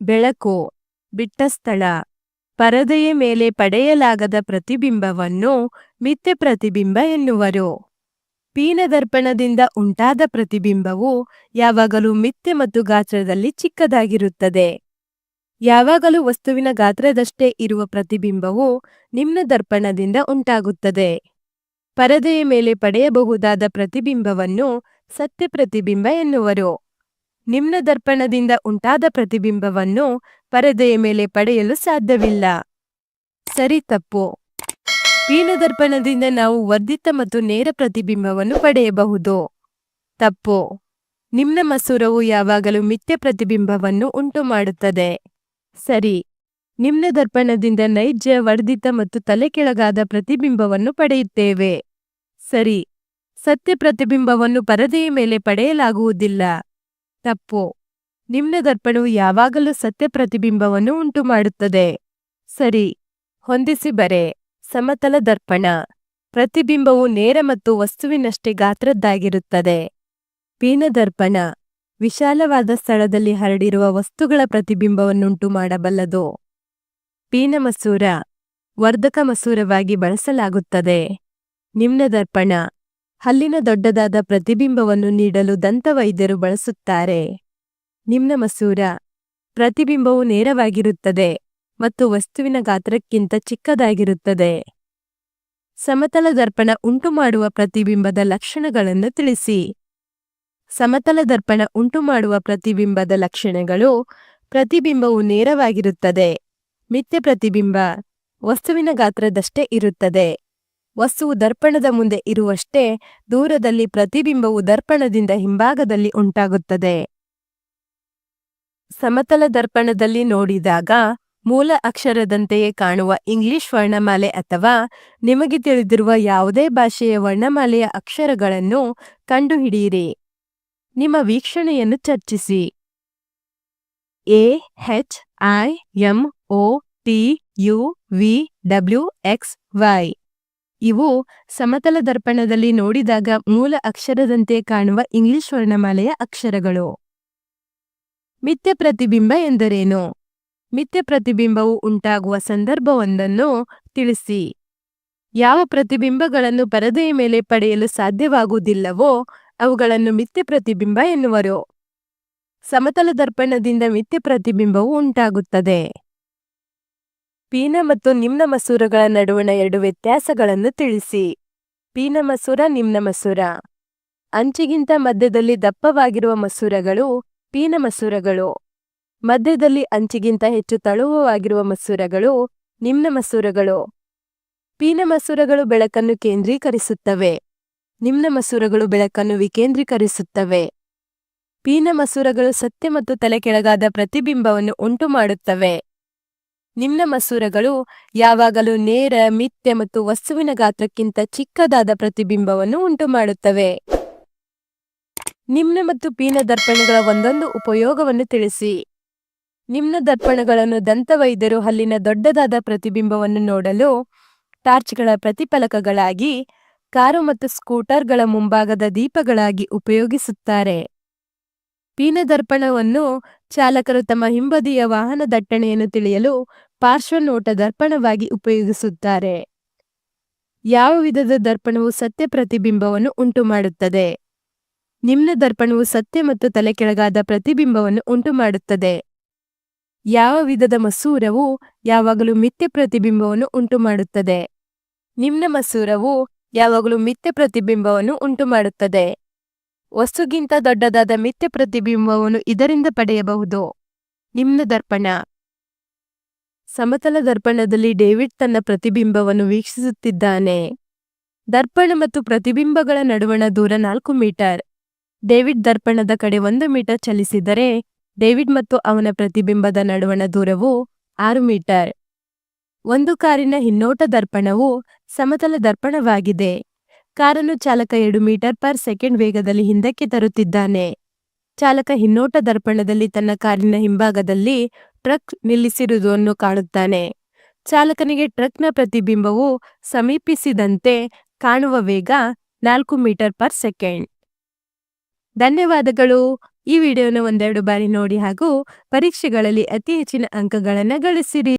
ಬೆಳಕು, ಬಿಟ್ಟ ಸ್ಥಳ. ಪರದೆಯ ಮೇಲೆ ಪಡೆಯಲಾಗದ ಪ್ರತಿಬಿಂಬವನ್ನು ಮಿಥ್ಯ ಪ್ರತಿಬಿಂಬ ಎನ್ನುವರು. ಪೀನದರ್ಪಣದಿಂದ ಉಂಟಾದ ಪ್ರತಿಬಿಂಬವು ಯಾವಾಗಲೂ ಮಿಥ್ಯ ಮತ್ತು ಗಾತ್ರದಲ್ಲಿ ಚಿಕ್ಕದಾಗಿರುತ್ತದೆ. ಯಾವಾಗಲೂ ವಸ್ತುವಿನ ಗಾತ್ರದಷ್ಟೇ ಇರುವ ಪ್ರತಿಬಿಂಬವು ನಿಮ್ನ ದರ್ಪಣದಿಂದ ಉಂಟಾಗುತ್ತದೆ. ಪರದೆಯ ಮೇಲೆ ಪಡೆಯಬಹುದಾದ ಪ್ರತಿಬಿಂಬವನ್ನು ಸತ್ಯ ಪ್ರತಿಬಿಂಬ ಎನ್ನುವರು. ನಿಮ್ನ ದರ್ಪಣದಿಂದ ಉಂಟಾದ ಪ್ರತಿಬಿಂಬವನ್ನು ಪರದೆಯ ಮೇಲೆ ಪಡೆಯಲು ಸಾಧ್ಯವಿಲ್ಲ. ಸರಿ ತಪ್ಪು. ಪೀನದರ್ಪಣದಿಂದ ನಾವು ವರ್ಧಿತ ಮತ್ತು ನೇರ ಪ್ರತಿಬಿಂಬವನ್ನು ಪಡೆಯಬಹುದು. ತಪ್ಪು. ನಿಮ್ನ ಮಸೂರವು ಯಾವಾಗಲೂ ಮಿಥ್ಯ ಪ್ರತಿಬಿಂಬವನ್ನು ಉಂಟುಮಾಡುತ್ತದೆ. ಸರಿ. ನಿಮ್ನ ದರ್ಪಣದಿಂದ ನೈಜ, ವರ್ಧಿತ ಮತ್ತು ತಲೆಕೆಳಗಾದ ಪ್ರತಿಬಿಂಬವನ್ನು ಪಡೆಯುತ್ತೇವೆ. ಸರಿ. ಸತ್ಯ ಪ್ರತಿಬಿಂಬವನ್ನು ಪರದೆಯ ಮೇಲೆ ಪಡೆಯಲಾಗುವುದಿಲ್ಲ. ತಪ್ಪು. ನಿಮ್ನ ದರ್ಪಣವು ಯಾವಾಗಲೂ ಸತ್ಯ ಪ್ರತಿಬಿಂಬವನ್ನು ಉಂಟುಮಾಡುತ್ತದೆ. ಸರಿ. ಹೊಂದಿಸಿ ಬರೆ. ಸಮತಲ ದರ್ಪಣ. ಪ್ರತಿಬಿಂಬವು ನೇರ ಮತ್ತು ವಸ್ತುವಿನಷ್ಟೇ ಗಾತ್ರದ್ದಾಗಿರುತ್ತದೆ. ಪೀನದರ್ಪಣ ವಿಶಾಲವಾದ ಸ್ಥಳದಲ್ಲಿ ಹರಡಿರುವ ವಸ್ತುಗಳ ಪ್ರತಿಬಿಂಬವನ್ನುಂಟು ಮಾಡಬಲ್ಲದು. ಪೀನಮಸೂರ ವರ್ಧಕ ಮಸೂರವಾಗಿ ಬಳಸಲಾಗುತ್ತದೆ. ನಿಮ್ನದರ್ಪಣ ಹಲ್ಲಿನ ದೊಡ್ಡದಾದ ಪ್ರತಿಬಿಂಬವನ್ನು ನೀಡಲು ದಂತವೈದ್ಯರು ಬಳಸುತ್ತಾರೆ. ನಿಮ್ನಮಸೂರ ಪ್ರತಿಬಿಂಬವು ನೇರವಾಗಿರುತ್ತದೆ ಮತ್ತು ವಸ್ತುವಿನ ಗಾತ್ರಕ್ಕಿಂತ ಚಿಕ್ಕದಾಗಿರುತ್ತದೆ. ಸಮತಲ ದರ್ಪಣ ಉಂಟುಮಾಡುವ ಪ್ರತಿಬಿಂಬದ ಲಕ್ಷಣಗಳನ್ನು ತಿಳಿಸಿ. ಸಮತಲ ದರ್ಪಣ ಉಂಟುಮಾಡುವ ಪ್ರತಿಬಿಂಬದ ಲಕ್ಷಣಗಳು: ಪ್ರತಿಬಿಂಬವು ನೇರವಾಗಿರುತ್ತದೆ. ಮಿಥ್ಯ ಪ್ರತಿಬಿಂಬ ವಸ್ತುವಿನ ಗಾತ್ರದಷ್ಟೇ ಇರುತ್ತದೆ. ವಸ್ತುವು ದರ್ಪಣದ ಮುಂದೆ ಇರುವಷ್ಟೇ ದೂರದಲ್ಲಿ ಪ್ರತಿಬಿಂಬವು ದರ್ಪಣದಿಂದ ಹಿಂಭಾಗದಲ್ಲಿ ಉಂಟಾಗುತ್ತದೆ. ಸಮತಲ ದರ್ಪಣದಲ್ಲಿ ನೋಡಿದಾಗ ಮೂಲ ಅಕ್ಷರದಂತೆಯೇ ಕಾಣುವ ಇಂಗ್ಲಿಷ್ ವರ್ಣಮಾಲೆ ಅಥವಾ ನಿಮಗೆ ತಿಳಿದಿರುವ ಯಾವುದೇ ಭಾಷೆಯ ವರ್ಣಮಾಲೆಯ ಅಕ್ಷರಗಳನ್ನು ಕಂಡುಹಿಡಿಯಿರಿ. ನಿಮ್ಮ ವೀಕ್ಷಣೆಯನ್ನು ಚರ್ಚಿಸಿ. AHIMOTUVWXY ಇವು ಸಮತಲ ದರ್ಪಣದಲ್ಲಿ ನೋಡಿದಾಗ ಮೂಲ ಅಕ್ಷರದಂತೆ ಕಾಣುವ ಇಂಗ್ಲಿಷ್ ವರ್ಣಮಾಲೆಯ ಅಕ್ಷರಗಳು. ಮಿಥ್ಯ ಪ್ರತಿಬಿಂಬ ಎಂದರೇನು? ಮಿಥ್ಯ ಪ್ರತಿಬಿಂಬವು ಉಂಟಾಗುವ ಸಂದರ್ಭವೊಂದನ್ನು ತಿಳಿಸಿ. ಯಾವ ಪ್ರತಿಬಿಂಬಗಳನ್ನು ಪರದೆಯ ಮೇಲೆ ಪಡೆಯಲು ಸಾಧ್ಯವಾಗುವುದಿಲ್ಲವೋ ಅವುಗಳನ್ನು ಮಿಥ್ಯ ಪ್ರತಿಬಿಂಬ ಎನ್ನುವರು. ಸಮತಲ ದರ್ಪಣದಿಂದ ಮಿಥ್ಯ ಪ್ರತಿಬಿಂಬವು ಉಂಟಾಗುತ್ತದೆ. ಪೀನ ಮತ್ತು ನಿಮ್ನ ಮಸೂರಗಳ ನಡುವಣ ಎರಡು ವ್ಯತ್ಯಾಸಗಳನ್ನು ತಿಳಿಸಿ. ಪೀನ ಮಸೂರ, ನಿಮ್ನ ಮಸೂರ. ಅಂಚಿಗಿಂತ ಮಧ್ಯದಲ್ಲಿ ದಪ್ಪವಾಗಿರುವ ಮಸೂರಗಳು ಪೀನ ಮಸೂರಗಳು. ಮಧ್ಯದಲ್ಲಿ ಅಂಚಿಗಿಂತ ಹೆಚ್ಚು ತಳುವವಾಗಿರುವ ಮಸೂರಗಳು ನಿಮ್ನ ಮಸೂರಗಳು. ಪೀನ ಮಸೂರಗಳು ಬೆಳಕನ್ನು ಕೇಂದ್ರೀಕರಿಸುತ್ತವೆ. ನಿಮ್ನ ಮಸೂರಗಳು ಬೆಳಕನ್ನು ವಿಕೇಂದ್ರೀಕರಿಸುತ್ತವೆ. ಪೀನ ಮಸೂರಗಳು ಸತ್ಯ ಮತ್ತು ತಲೆಕೆಳಗಾದ ಪ್ರತಿಬಿಂಬವನ್ನು ಉಂಟುಮಾಡುತ್ತವೆ. ನಿಮ್ನ ಮಸೂರಗಳು ಯಾವಾಗಲೂ ನೇರ, ಮಿಥ್ಯ ಮತ್ತು ವಸ್ತುವಿನ ಗಾತ್ರಕ್ಕಿಂತ ಚಿಕ್ಕದಾದ ಪ್ರತಿಬಿಂಬವನ್ನು ಉಂಟುಮಾಡುತ್ತವೆ. ನಿಮ್ನ ಮತ್ತು ಪೀನ ದರ್ಪಣಗಳ ಒಂದೊಂದು ಉಪಯೋಗವನ್ನು ತಿಳಿಸಿ. ನಿಮ್ನ ದರ್ಪಣಗಳನ್ನು ದಂತವೈದ್ಯರು ಹಲ್ಲಿನ ದೊಡ್ಡದಾದ ಪ್ರತಿಬಿಂಬವನ್ನು ನೋಡಲು ಟಾರ್ಚ್ಗಳ ಪ್ರತಿಫಲಕಗಳಾಗಿ, ಕಾರು ಮತ್ತು ಸ್ಕೂಟರ್ಗಳ ಮುಂಭಾಗದ ದೀಪಗಳಾಗಿ ಉಪಯೋಗಿಸುತ್ತಾರೆ. ಪೀನ ದರ್ಪಣವನ್ನು ಚಾಲಕರು ತಮ್ಮ ಹಿಂಬದಿಯ ವಾಹನ ದಟ್ಟಣೆಯನ್ನು ತಿಳಿಯಲು ಪಾರ್ಶ್ವ ನೋಟ ದರ್ಪಣವಾಗಿ ಉಪಯೋಗಿಸುತ್ತಾರೆ. ಯಾವ ವಿಧದ ದರ್ಪಣವು ಸತ್ಯ ಪ್ರತಿಬಿಂಬವನ್ನು ಉಂಟುಮಾಡುತ್ತದೆ? ನಿಮ್ನ ದರ್ಪಣವು ಸತ್ಯ ಮತ್ತು ತಲೆಕೆಳಗಾದ ಪ್ರತಿಬಿಂಬವನ್ನು ಉಂಟುಮಾಡುತ್ತದೆ. ಯಾವ ವಿಧದ ಮಸೂರವು ಯಾವಾಗಲೂ ಮಿಥ್ಯ ಪ್ರತಿಬಿಂಬವನ್ನು ಉಂಟುಮಾಡುತ್ತದೆ? ನಿಮ್ನ ಮಸೂರವು ಯಾವಾಗಲೂ ಮಿಥ್ಯ ಪ್ರತಿಬಿಂಬವನ್ನು ಉಂಟುಮಾಡುತ್ತದೆ. ವಸ್ತುಗಿಂತ ದೊಡ್ಡದಾದ ಮಿಥ್ಯ ಪ್ರತಿಬಿಂಬವನ್ನು ಇದರಿಂದ ಪಡೆಯಬಹುದು. ನಿಮ್ನ ದರ್ಪಣ. ಸಮತಲ ದರ್ಪಣದಲ್ಲಿ ಡೇವಿಡ್ ತನ್ನ ಪ್ರತಿಬಿಂಬವನ್ನು ವೀಕ್ಷಿಸುತ್ತಿದ್ದಾನೆ. ದರ್ಪಣ ಮತ್ತು ಪ್ರತಿಬಿಂಬಗಳ ನಡುವಣ ದೂರ 4 ಮೀಟರ್. ಡೇವಿಡ್ ದರ್ಪಣದ ಕಡೆ 1 ಮೀಟರ್ ಚಲಿಸಿದರೆ ಡೇವಿಡ್ ಮತ್ತು ಅವನ ಪ್ರತಿಬಿಂಬದ ನಡುವಣ ದೂರವು 6 ಮೀಟರ್. ಒಂದು ಕಾರಿನ ಹಿನ್ನೋಟ ದರ್ಪಣವು ಸಮತಲ ದರ್ಪಣವಾಗಿದೆ. ಕಾರನ್ನು ಚಾಲಕ 2 ಮೀಟರ್ ಪರ್ ಸೆಕೆಂಡ್ ವೇಗದಲ್ಲಿ ಹಿಂದಕ್ಕೆ ತರುತ್ತಿದ್ದಾನೆ. ಚಾಲಕ ಹಿನ್ನೋಟ ದರ್ಪಣದಲ್ಲಿ ತನ್ನ ಕಾರಿನ ಹಿಂಭಾಗದಲ್ಲಿ ಟ್ರಕ್ ನಿಲ್ಲಿಸಿರುವುದನ್ನು ಕಾಣುತ್ತಾನೆ. ಚಾಲಕನಿಗೆ ಟ್ರಕ್ನ ಪ್ರತಿಬಿಂಬವು ಸಮೀಪಿಸಿದಂತೆ ಕಾಣುವ ವೇಗ 4 ಮೀಟರ್ ಪರ್ ಸೆಕೆಂಡ್. ಧನ್ಯವಾದಗಳು. ಈ ವಿಡಿಯೋನ ಒಂದೆರಡು ಬಾರಿ ನೋಡಿ ಹಾಗೂ ಪರೀಕ್ಷೆಗಳಲ್ಲಿ ಅತಿ ಹೆಚ್ಚಿನ ಅಂಕಗಳನ್ನು ಗಳಿಸಿರಿ.